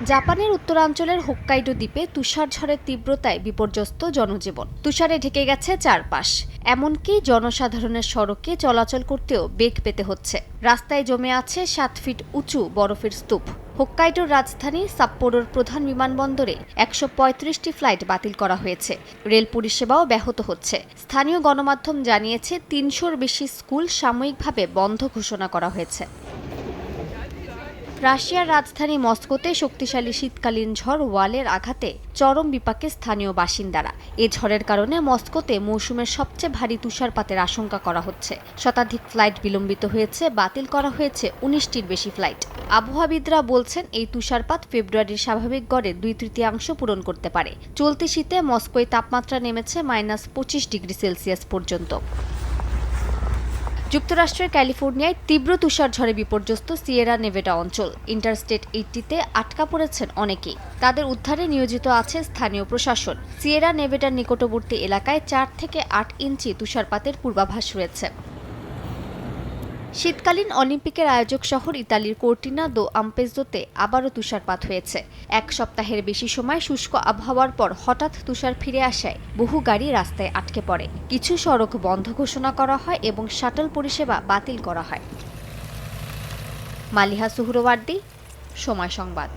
জাপানের উত্তরাঞ্চলের হোক্কাইডো দ্বীপে তুষারঝড়ের তীব্রতায় বিপর্যস্ত জনজীবন। তুষারে ঢেকে গেছে চারপাশ, এমনকি জনসাধারণের সড়কে চলাচল করতেও বেগ পেতে হচ্ছে। রাস্তায় জমে আছে 7 ফিট উঁচু বরফের স্তূপ। হোক্কাইডোর রাজধানী সাপ্পোরোর প্রধান বিমানবন্দরে 135টি ফ্লাইট বাতিল করা হয়েছে। রেল পরিষেবাও ব্যাহত হচ্ছে। স্থানীয় গণমাধ্যম জানিয়েছে 300-র বেশি স্কুল সাময়িকভাবে বন্ধ ঘোষণা করা হয়েছে। রাশিয়ার রাজধানী মস্কোতে শক্তিশালী শীতকালীন ঝড় ওয়ালের আঘাতে চরম বিপাকে স্থানীয় বাসিন্দারা। এ ঝড়ের কারণে মস্কোতে মৌসুমের সবচেয়ে ভারী তুষারপাতের আশঙ্কা করা হচ্ছে। শতাধিক ফ্লাইট বিলম্বিত হয়েছে, বাতিল করা হয়েছে 19টির বেশি ফ্লাইট। আবহাওয়াবিদরা বলছেন, এই তুষারপাত ফেব্রুয়ারির স্বাভাবিক গড়ে 2/3 পূরণ করতে পারে। চলতি শীতে মস্কোয় তাপমাত্রা নেমেছে -25 ডিগ্রি সেলসিয়াস পর্যন্ত। যুক্তরাষ্ট্রের ক্যালিফোর্নিয়ায় তীব্র তুষারঝড়ে বিপর্যস্ত সিয়েরা নেভেডা অঞ্চল। ইন্টারস্টেট 80-তে আটকা পড়েছেন অনেকেই। তাদের উদ্ধারে নিয়োজিত আছে স্থানীয় প্রশাসন। সিয়েরা নেভেডার নিকটবর্তী এলাকায় 4 থেকে 8 ইঞ্চি তুষারপাতের পূর্বাভাস রয়েছে। শীতকালীন অলিম্পিকের আয়োজক শহর ইতালির কোর্টিনা দো আম্পেজোতে আবারও তুষারপাত হয়েছে। 1 সপ্তাহের বেশি সময় শুষ্ক আবহাওয়ার পর হঠাৎ তুষার ফিরে আসায় বহু গাড়ি রাস্তায় আটকে পড়ে। কিছু সড়ক বন্ধ ঘোষণা করা হয় এবং শাটল পরিষেবা বাতিল করা হয়। মালিহা সুহরওয়ার্দী, সময় সংবাদ।